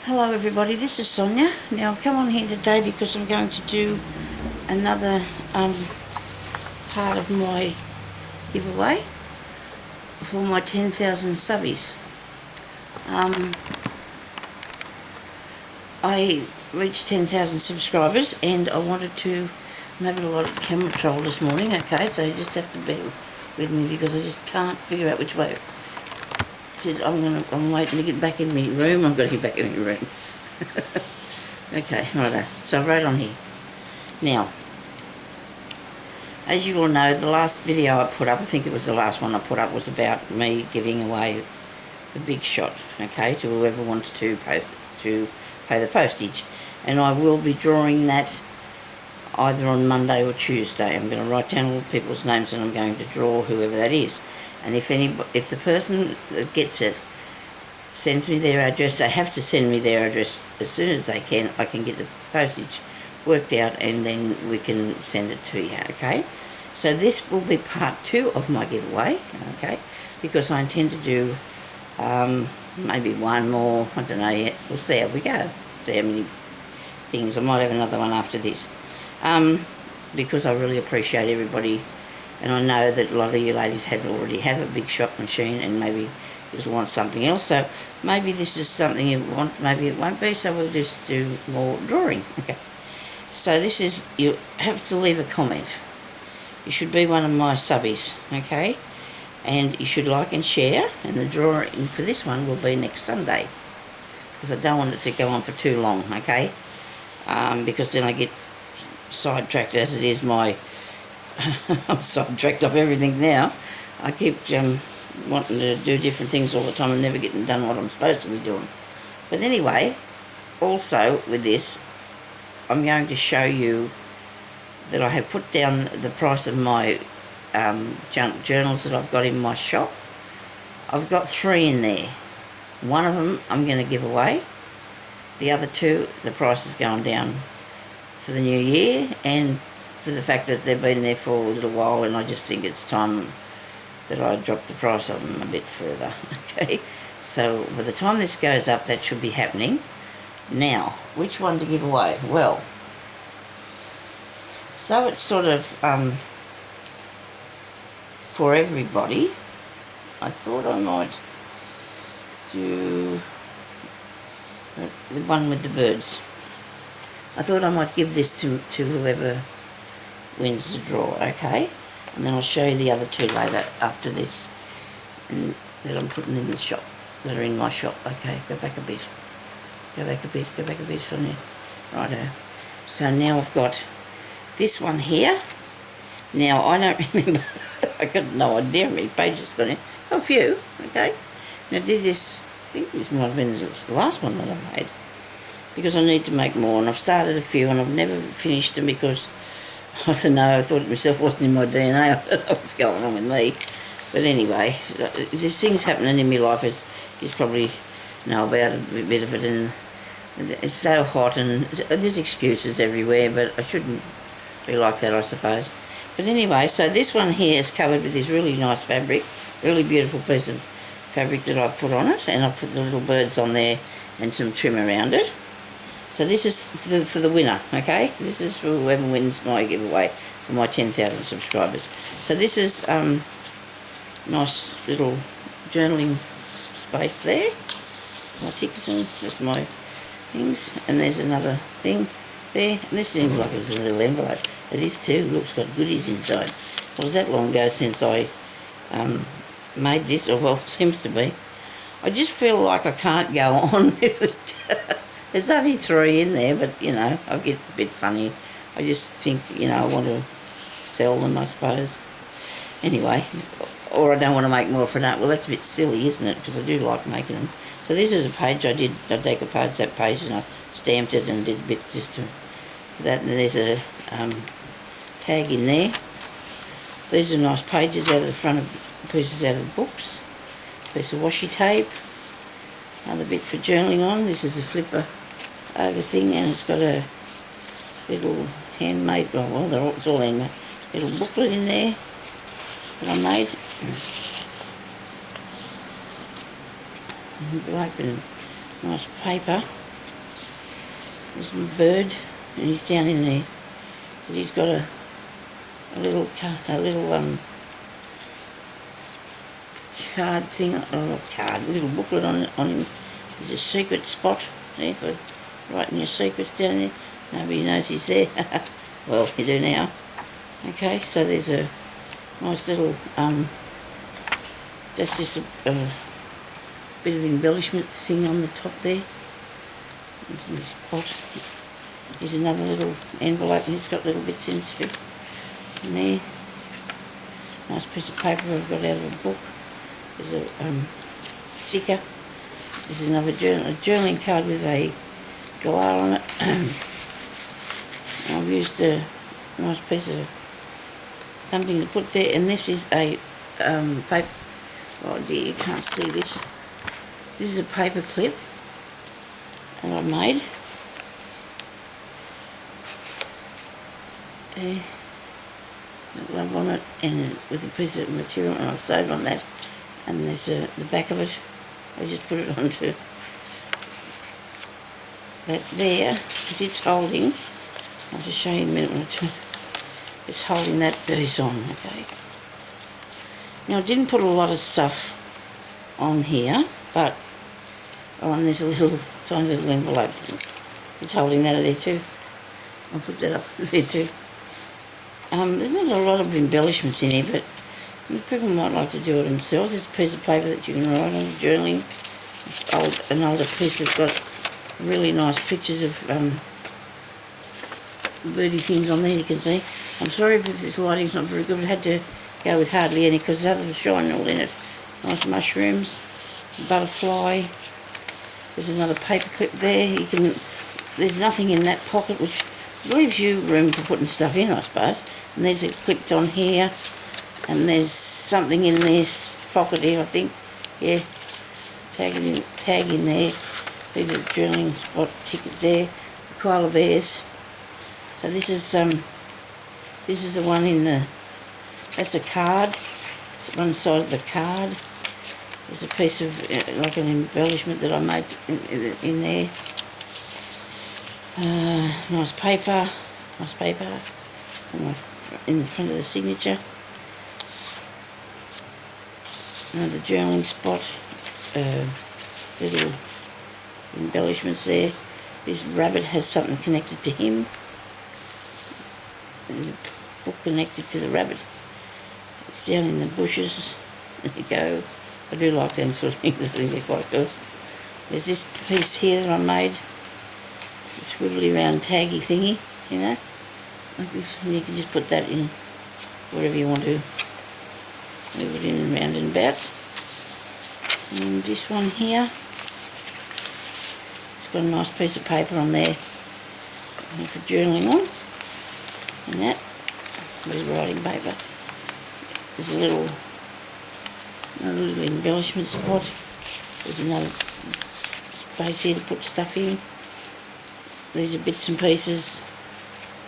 Hello everybody, this is Sonia. Now I've come on here today because I'm going to do another part of my giveaway for my 10,000 subbies. I reached 10,000 subscribers and I wanted to, I'm having a lot of camera trouble this morning, okay, so you just have to bear with me because I just can't figure out which way. Said I'm waiting to get back in my room. I've got to get back in my room. Okay, righto. So I wrote on here. Now, as you all know, the last video I put up, I think it was the last one I put up, was about me giving away the big shot, okay, to whoever wants to pay the postage. And I will be drawing that either on Monday or Tuesday. I'm going to write down all the people's names and I'm going to draw whoever that is. And if the person that gets it sends me their address, they have to send me their address as soon as they can. I can get the postage worked out and then we can send it to you, okay? So this will be part 2 of my giveaway, okay? Because I intend to do maybe one more, I don't know yet. We'll see how we go. See how many things. I might have another one after this. Because I really appreciate everybody. And I know that a lot of you ladies already have a big shot machine and maybe you just want something else. So maybe this is something you want, maybe it won't be, so we'll just do more drawing. Okay. So this is, you have to leave a comment. You should be one of my subbies, okay? And you should like and share, and the drawing for this one will be next Sunday. Because I don't want it to go on for too long, okay? Because then I get sidetracked as it is my... I'm sidetracked off everything now. I keep wanting to do different things all the time and never getting done what I'm supposed to be doing. But anyway, also with this, I'm going to show you that I have put down the price of my junk journals that I've got in my shop. I've got 3 in there. One of them I'm going to give away. The other 2, the price is going down for the new year, and for the fact that they've been there for a little while, and I just think it's time that I drop the price of them a bit further, okay? So by the time this goes up, that should be happening. Now, which one to give away? Well, so it's sort of for everybody, I thought I might do the one with the birds. I thought I might give this to whoever wins the draw, okay? And then I'll show you the other 2 later after this, and that I'm putting in the shop, that are in my shop. Okay, go back a bit. Go back a bit, Sonia. Righto. So now I've got this one here. Now, I don't remember, I got no idea how many pages got in. A few, okay? Now did this, I think this might have been the last one that I made, because I need to make more, and I've started a few and I've never finished them because I don't know, I thought it myself wasn't in my DNA. I don't know what's going on with me. But anyway, there's things happening in my life, as you probably know about a bit of it, and it's so hot and there's excuses everywhere, but I shouldn't be like that, I suppose. But anyway, so this one here is covered with this really nice fabric, really beautiful piece of fabric that I've put on it, and I've put the little birds on there and some trim around it. So this is for the winner, okay? This is for whoever wins my giveaway for my 10,000 subscribers. So this is nice little journaling space there. My ticket, that's my things. And there's another thing there. And this seems like it was a little envelope. It is too. Looks got goodies inside. It was that long ago since I made this, or well, seems to be. I just feel like I can't go on with it. There's only 3 in there, but, you know, I get a bit funny. I just think, you know, I want to sell them, I suppose. Anyway, or I don't want to make more for that. Well, that's a bit silly, isn't it? Because I do like making them. So this is a page I decoupated that page and I stamped it and did a bit just for that. And there's a tag in there. These are nice pages out of the front of pieces out of the books. Piece of washi tape. Another bit for journaling on. This is a flipper over thing, and it's got a little handmade, well, it's all handmade, little booklet in there that I made. Black and nice paper. There's my bird, and he's down in there. But he's got a little card thing, little booklet on him. There's a secret spot there for writing your secrets down there. Nobody knows he's there. Well, you do now. Okay, so there's a nice little, that's just a bit of embellishment thing on the top there. There's this spot. There's another little envelope and it's got little bits into it. In there. Nice piece of paper I've got out of a book. There's a sticker. There's another journaling card with a galah on it. I've used a nice piece of something to put there, and this is a paper. Oh dear, you can't see this. This is a paper clip that I made. There. Love on it, and with a piece of material, and I've sewed on that. And there's the back of it. I just put it onto that there, because it's holding. I'll just show you in a minute when I turn. It's holding that piece on, okay. Now I didn't put a lot of stuff on here, but and there's a little tiny little envelope thing. It's holding that there too. I'll put that up there too. There's not a lot of embellishments in here, but people might like to do it themselves. There's a piece of paper that you can write on, journaling. An older piece that's got really nice pictures of birdie things on there, you can see. I'm sorry if this lighting's not very good. I had to go with hardly any because the others were shining all in it. Nice mushrooms, butterfly. There's another paper clip there. There's nothing in that pocket, which leaves you room for putting stuff in, I suppose. And there's it clipped on here. And there's something in this pocket here, I think. Yeah, tag in there. There's a journaling spot ticket there. The koala bears. So this is the one in the. That's a card. It's one side of the card. There's a piece of like an embellishment that I made in there. Nice paper. Nice paper. In the front of the signature. Another journaling spot, little embellishments there. This rabbit has something connected to him. There's a book connected to the rabbit. It's down in the bushes. There you go. I do like them sort of things. I think they're quite good. There's this piece here that I made. A swivelly round taggy thingy, you know, like this. And you can just put that in wherever you want to. Move it in and round and about. And this one here, it's got a nice piece of paper on there for journaling on. And that, with writing paper. There's another little embellishment spot. There's another space here to put stuff in. These are bits and pieces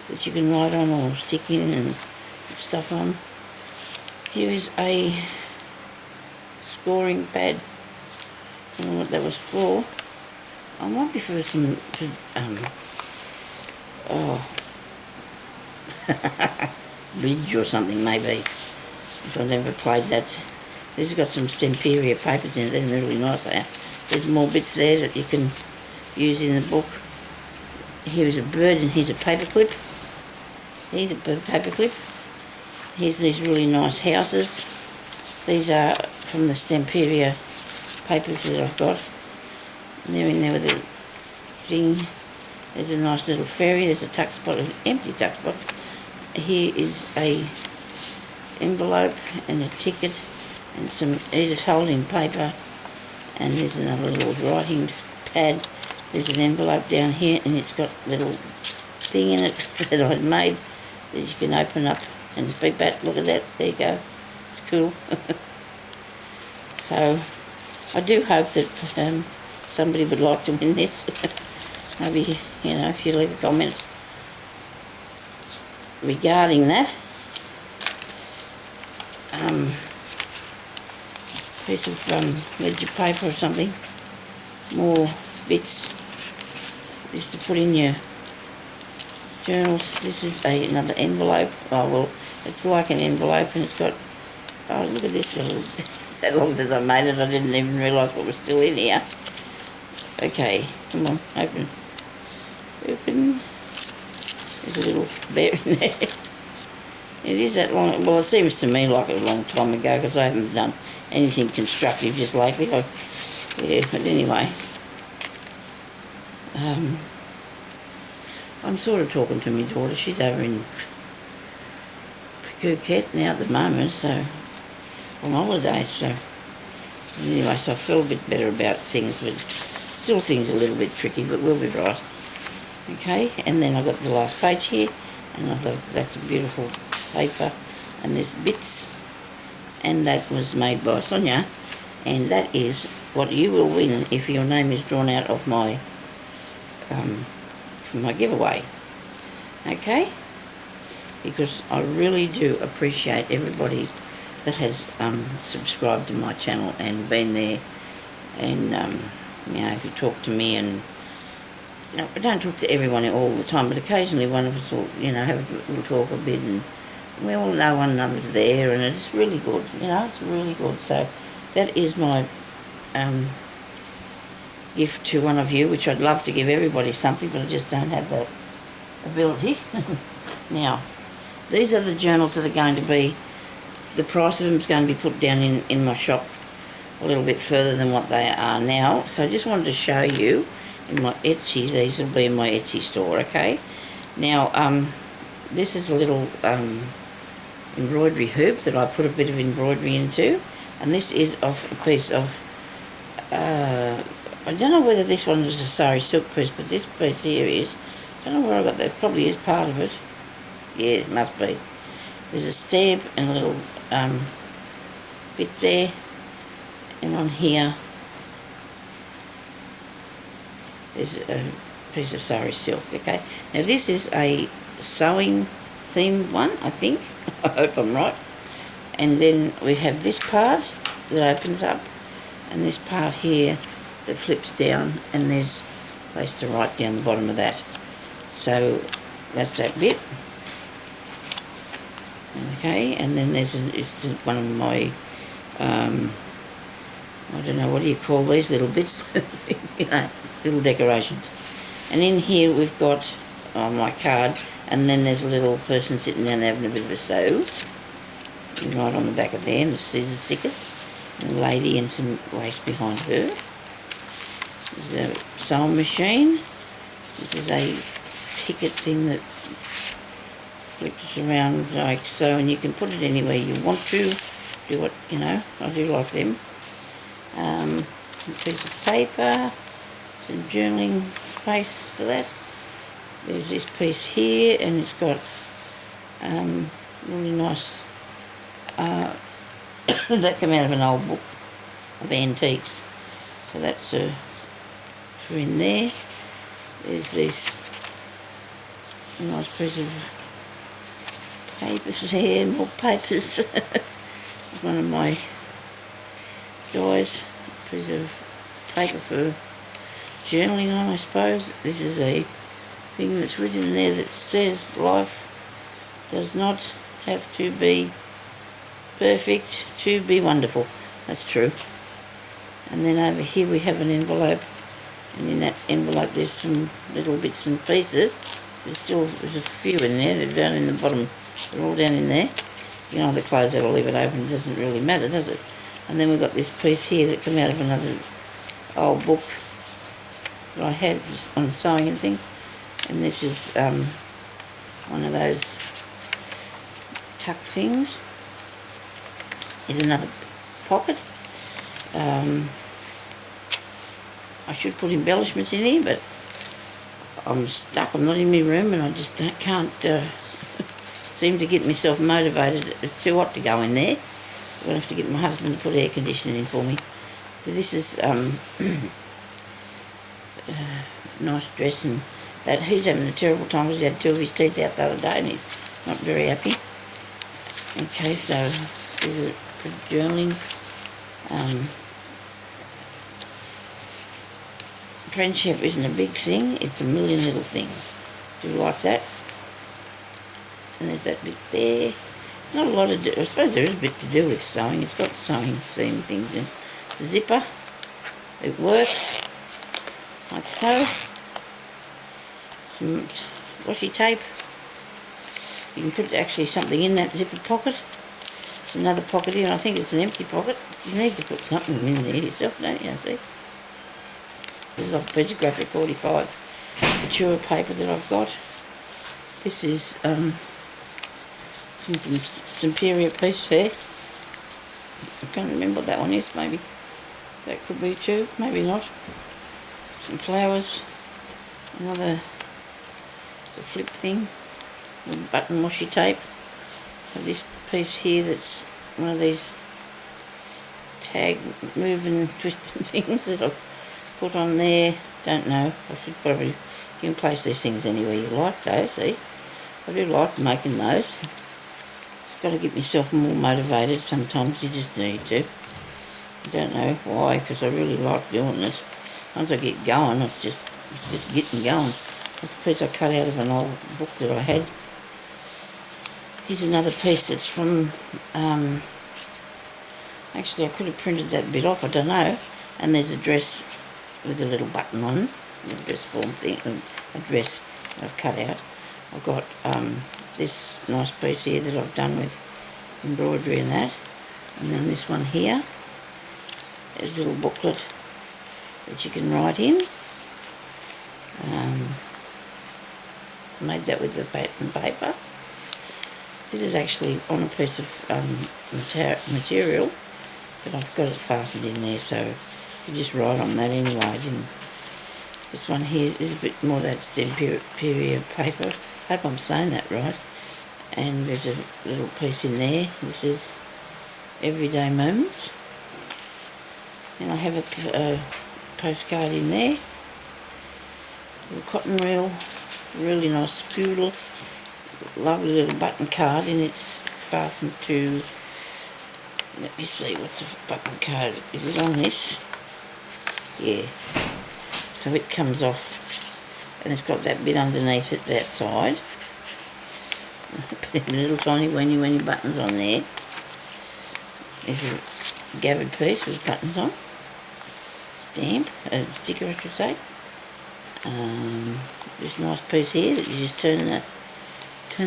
that you can write on or stick in and put stuff on. Here is a scoring pad. I don't know what that was for. I might be for some bridge or something maybe. If I never played that. This has got some Stemperia papers in it. They're really nice. There's more bits there that you can use in the book. Here is a bird and here's a paper clip. Here's a paper clip. Here's these really nice houses. These are from the Stemperia papers that I've got. And they're in there with a thing. There's a nice little fairy. There's a tuck spot, an empty tuck spot. Here is a envelope and a ticket and some Edith holding paper. And there's another little writing pad. There's an envelope down here and it's got a little thing in it that I'd made that you can open up and beep at. Look at that, there you go. It's cool. So I do hope that somebody would like to win this. Maybe, you know, if you leave a comment regarding that. Piece of ledger paper or something. More bits. this to put in your journals. This is another envelope. Oh, well, it's like an envelope, and it's got, oh, look at this little, so long since I made it, I didn't even realise what was still in here. Okay, come on, open. Open. There's a little bear in there. It is that long, well, it seems to me like a long time ago, because I haven't done anything constructive just lately. Yeah, but anyway. I'm sort of talking to my daughter. She's over in Phuket now at the moment, so on holiday, so anyway, so I feel a bit better about things, but still things a little bit tricky, but we'll be right. Okay, and then I've got the last page here, and I thought that's a beautiful paper, and there's bits, and that was made by Sonia, and that is what you will win if your name is drawn out of my from my giveaway. Okay, because I really do appreciate everybody that has subscribed to my channel and been there, and you know, if you talk to me, and you know, I don't talk to everyone all the time, but occasionally one of us will, you know, we'll talk a bit, and we all know one another's there, and it's really good, you know, it's really good. So that is my gift to one of you, which I'd love to give everybody something, but I just don't have that ability. Now, these are the journals that are going to be, the price of them is going to be put down in my shop a little bit further than what they are now. So I just wanted to show you in my Etsy, these will be in my Etsy store, okay? Now, this is a little embroidery hoop that I put a bit of embroidery into, and this is off a piece of, I don't know whether this one was a sari silk piece, but this piece here is, I don't know where I got that, probably is part of it. Yeah, it must be. There's a stamp and a little bit there, and on here there's a piece of sari silk, okay? Now this is a sewing themed one, I think. I hope I'm right. And then we have this part that opens up, and this part here that flips down, and there's a place to write down the bottom of that. So that's that bit. Okay, and then there's it's one of my, I don't know, what do you call these little bits? You know, little decorations. And in here we've got my card, and then there's a little person sitting down having a bit of a sew. Right on the back of there, and the scissor stickers. And a lady and some lace behind her. There's a sewing machine. This is a ticket thing that flips around like so, and you can put it anywhere you want to. Do what, you know, I do like them. A piece of paper, some journaling space for that. There's this piece here, and it's got really nice, that came out of an old book of antiques. So that's for in there. There's this nice piece of papers here, more papers. One of my guys, piece of paper for journaling on, I suppose. This is a thing that's written there that says life does not have to be perfect to be wonderful. That's true. And then over here we have an envelope, and in that envelope there's some little bits and pieces. There's a few in there. They're down in the bottom. They're all down in there. You know, the close that, I'll leave it open. It doesn't really matter, does it? And then we've got this piece here that came out of another old book that I had on sewing and things. And this is one of those tuck things. Here's another pocket. I should put embellishments in here, but I'm stuck. I'm not in my room, and I just can't seem to get myself motivated. It's too hot to go in there. I'm going to have to get my husband to put air conditioning in for me. But this is nice dress, and that he's having a terrible time because he had two of his teeth out the other day, and he's not very happy. Okay, so these are for journaling. friendship isn't a big thing, it's a million little things. Do you like that? And there's that bit there. Not a lot of, I suppose there is a bit to do with sewing. It's got sewing theme things in. The zipper, it works, like so. Some washi tape. You can put actually something in that zipper pocket. There's another pocket here, I think it's an empty pocket. You need to put something in there yourself, don't you, see? This is a piece of graphic 45 mature paper that I've got. This is some Stamperia piece there. I can't remember what that one is, maybe. That could be too, maybe not. Some flowers. Another, it's a flip thing. With button washi tape. This piece here that's one of these tag moving twisting things that I've put on there. Don't know. I should probably, you can place these things anywhere you like though, see. I do like making those. Just got to get myself more motivated. Sometimes you just need to. I don't know why, because I really like doing it. Once I get going, it's just getting going. This piece I cut out of an old book that I had. Here's another piece that's from, actually I could have printed that bit off, I don't know. And there's a dress with a little button on, a dress form thing, a dress I've cut out. I've got this nice piece here that I've done with embroidery and that. And then this one here, there's a little booklet that you can write in. Made that with the pattern paper. This is actually on a piece of material, but I've got it fastened in there, so you just write on that anyway. This one here is a bit more that Stamperia paper. I hope I'm saying that right. And there's a little piece in there. This is Everyday Moments. And I have a postcard in there. A little cotton reel, really nice poodle. Lovely little button card, and it's fastened to, let me see, what's the button card? Is it on this? Yeah. So it comes off, and it's got that bit underneath it, that side. Little tiny weeny buttons on there. There's a gathered piece with buttons on. Stamp, a sticker I should say. This nice piece here that you just turn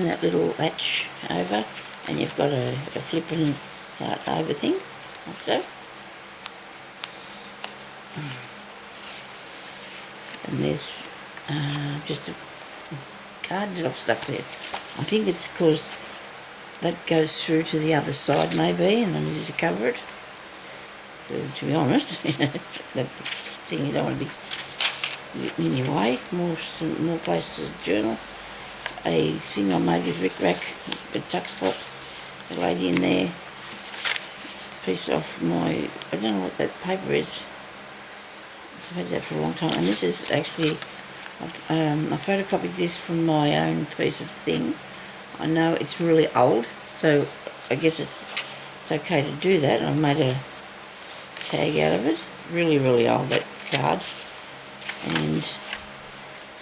that little latch over, and you've got a flipping out over thing, like so. And there's just a card that I've stuck there. I think it's because that goes through to the other side maybe, and I needed to cover it. So to be honest, that thing you don't want to be getting in your way. More places to journal. A thing I made with Rick Rack, a tuck spot, a lady in there. It's a piece off my, I don't know what that paper is. I've had that for a long time. And this is actually, I photocopied this from my own piece of thing. I know it's really old, so I guess it's okay to do that. I made a tag out of it. Really old, that card. And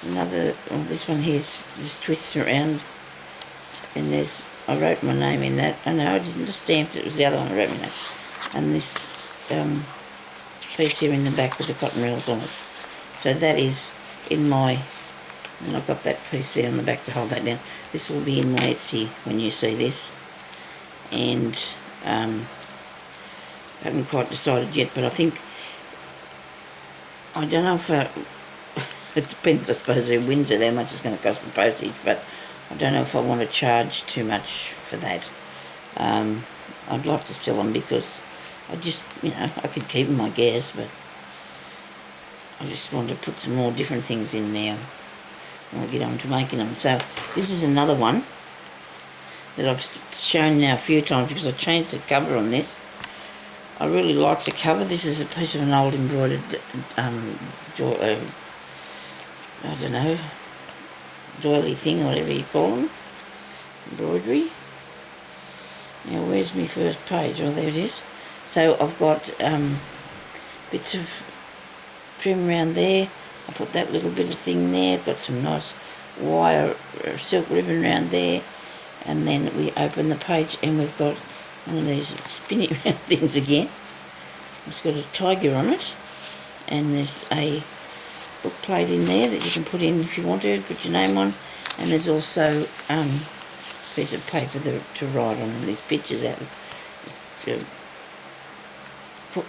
another, this one here just twists around, and I wrote my name in that. Oh no, I didn't, just stamped it, it was the other one I wrote my name. And this piece here in the back with the cotton reels on it. So that is in my, and I've got that piece there on the back to hold that down. This will be in my Etsy when you see this. And I haven't quite decided yet, but I think, I don't know if it depends, I suppose, who wins it, how much it's going to cost for postage, but I don't know if I want to charge too much for that. I'd like to sell them because I just, I could keep them, I guess, but I just want to put some more different things in there when I get on to making them. So this is another one that I've shown now a few times because I changed the cover on this. I really like the cover. This is a piece of an old embroidered I don't know, doily thing, or whatever you call them, embroidery. Now where's my first page? Oh, there it is. So I've got bits of trim around there, I put that little bit of thing there, got some nice wire silk ribbon around there, and then we open the page and we've got one of these spinny round things again. It's got a tiger on it, and there's a book plate in there that you can put in if you want to, put your name on, and there's also a piece of paper to write on, and these pictures out of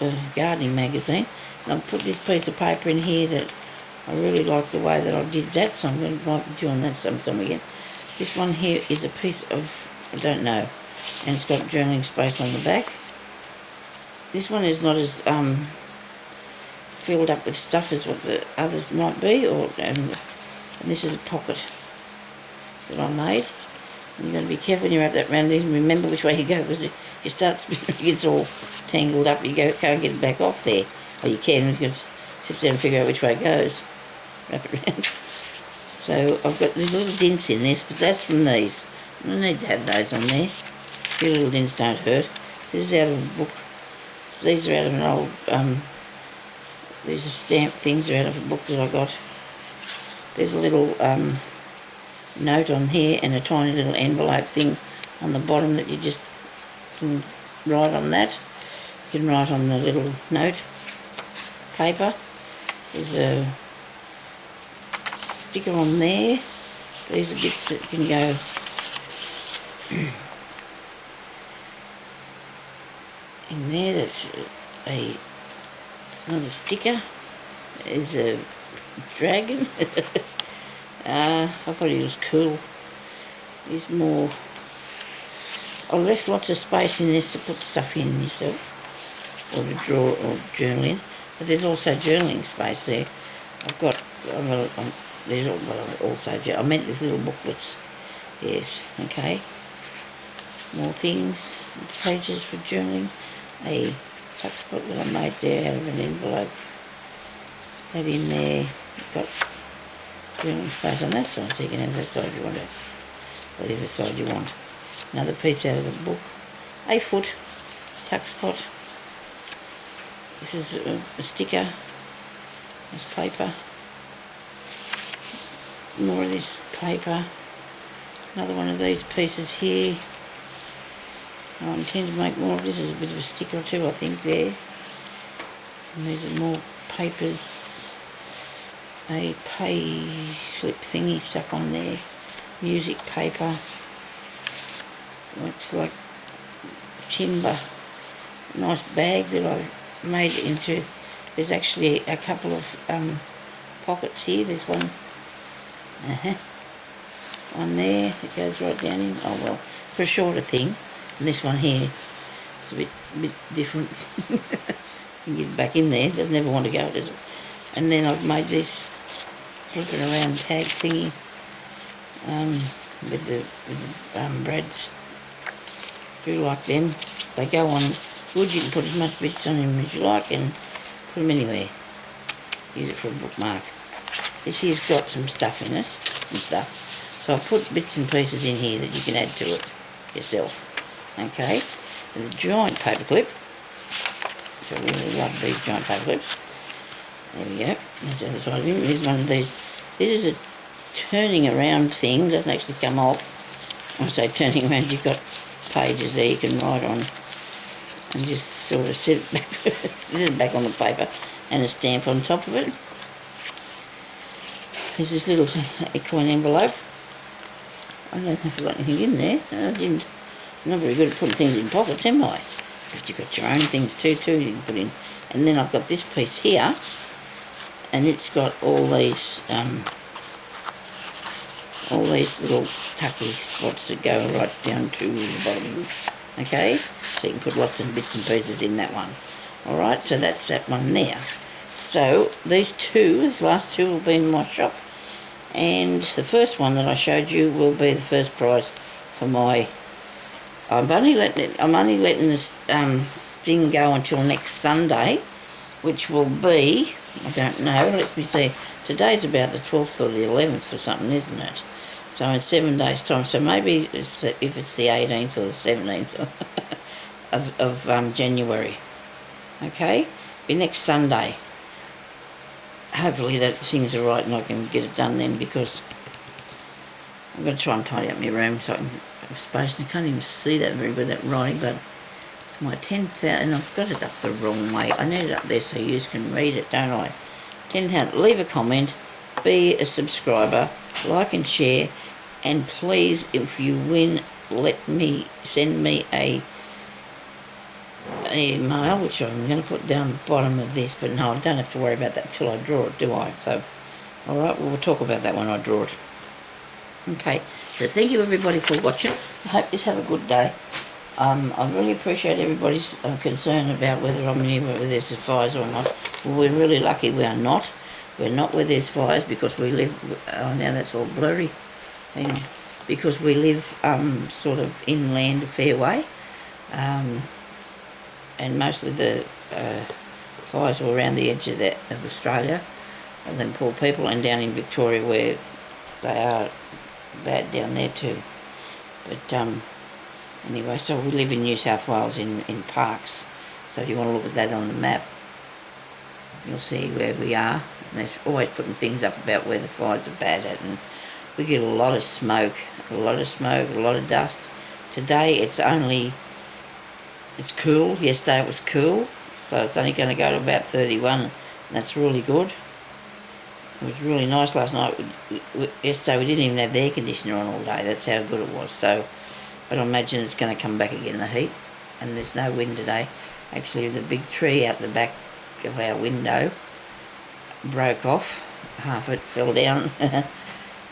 a gardening magazine. And I've put this piece of paper in here that I really like the way that I did that, so I'm going to be doing that sometime again. This one here is a piece of, I don't know, and it's got journaling space on the back. This one is not as filled up with stuff as what the others might be, and this is a pocket that I made. And you've got to be careful when you wrap that around these and remember which way you go, because you start spinning, it gets all tangled up, you can't get it back off there. Or you can, you can sit down and figure out which way it goes. Wrap it around. So I've got these little dents in this, but that's from these. I don't need to have those on there. A few little dents don't hurt. This is out of a book. So these are out of an old, these are stamp things are out of a book that I got. There's a little note on here and a tiny little envelope thing on the bottom that you just can write on that. You can write on the little note paper. There's a sticker on there. These are bits that can go in there. There's another sticker. There's a dragon. I thought he was cool. He's more... I left lots of space in this to put stuff in yourself, or to draw or journal in, but there's also journaling space there. There's also, I meant these little booklets. Yes, okay. More things, pages for journaling. A tuck spot that I made there out of an envelope. That in there. You've got journaling space on that side, so you can have that side if you want it. Whatever side you want. Another piece out of the book. A foot tuck spot. This is a sticker. This paper. More of this paper. Another one of these pieces here. I intend to make more of this. Is a bit of a sticker or two, I think, there. And these are more papers. A pay slip thingy stuck on there. Music paper. Looks like timber. Nice bag that I've made it into. There's actually a couple of pockets here. There's one. One there that goes right down in. Oh well, for a shorter thing. And this one here is a bit different. You can get it back in there. It doesn't ever want to go, does it? And then I've made this flipping around tag thingy with the brads. If you like them, they go on wood. You can put as much bits on them as you like and put them anywhere. Use it for a bookmark. This here's got some stuff in it, So I've put bits and pieces in here that you can add to it yourself. Okay, there's a giant paper clip, which I really love these giant paper clips. There we go. There's the other side of him. Here's one of these. This is a turning around thing. Doesn't actually come off. When I say turning around, you've got pages there you can write on, and just sort of sit it back on the paper, and a stamp on top of it. There's this little equine envelope. I don't know if I've got anything in there. I'm not very good at putting things in pockets, am I? But you've got your own things too you can put in. And then I've got this piece here, and it's got all these little tucky spots that go right down to the bottom. Okay? So you can put lots of bits and pieces in that one. Alright, so that's that one there. So these last two will be in my shop. And the first one that I showed you will be the first prize for my... I'm only letting this thing go until next Sunday, which will be, I don't know, let me see, today's about the 12th or the 11th or something, isn't it? So in 7 days' time, so maybe if it's the 18th or the 17th of January, okay? Be next Sunday. hopefully that things are right and I can get it done then, because I'm going to try and tidy up my room so I can have space. And I can't even see that very good, that writing, but it's my 10,000, and I've got it up the wrong way. I need it up there so you can read it, don't I? 10,000. Leave a comment, be a subscriber, like and share, and please, if you win, send me a email, which I'm going to put down the bottom of this, but no, I don't have to worry about that till I draw it, do I? So, alright, we'll talk about that when I draw it. Okay, so thank you everybody for watching. I hope you have a good day. I really appreciate everybody's concern about whether I'm near where there's fires or not. Well, we're really lucky we are not. We're not where there's fires because we live, oh now that's all blurry, hang on, because we live sort of inland a fair way, and mostly the fires were around the edge of Australia, and then poor people, and down in Victoria where they are bad down there too. But anyway, so we live in New South Wales in Parkes, so if you want to look at that on the map, you'll see where we are. And they're always putting things up about where the fires are bad at, and we get a lot of smoke, a lot of dust. Today it's cool. Yesterday it was cool, so it's only going to go to about 31, and that's really good. It was really nice last night. Yesterday we didn't even have the air conditioner on all day. That's how good it was. So, but I imagine it's going to come back again, the heat. And there's no wind today. Actually, the big tree out the back of our window broke off. Half of it fell down.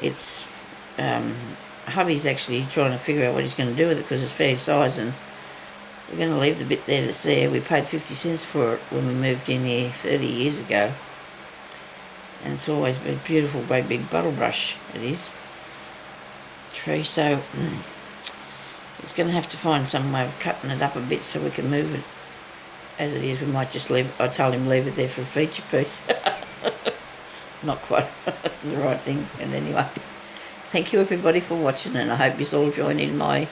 It's hubby's actually trying to figure out what he's going to do with it because it's fair size, and we're going to leave the bit there that's there. We paid 50 cents for it when we moved in here 30 years ago. And it's always been a beautiful, great big bottle brush, it is. Tree, so it's going to have to find some way of cutting it up a bit so we can move it as it is. We might just leave, I told him leave it there for a feature piece. Not quite the right thing, and anyway. Thank you everybody for watching, and I hope you all join in my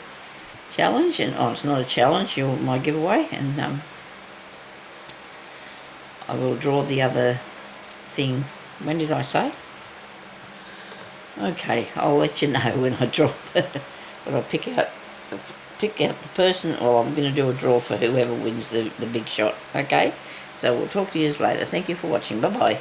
challenge, and oh, it's not a challenge, my giveaway, and I will draw the other thing. When did I say? Okay, I'll let you know when I draw but I'll pick out the person, or I'm going to do a draw for whoever wins the big shot. Okay, so we'll talk to you later. Thank you for watching. Bye bye.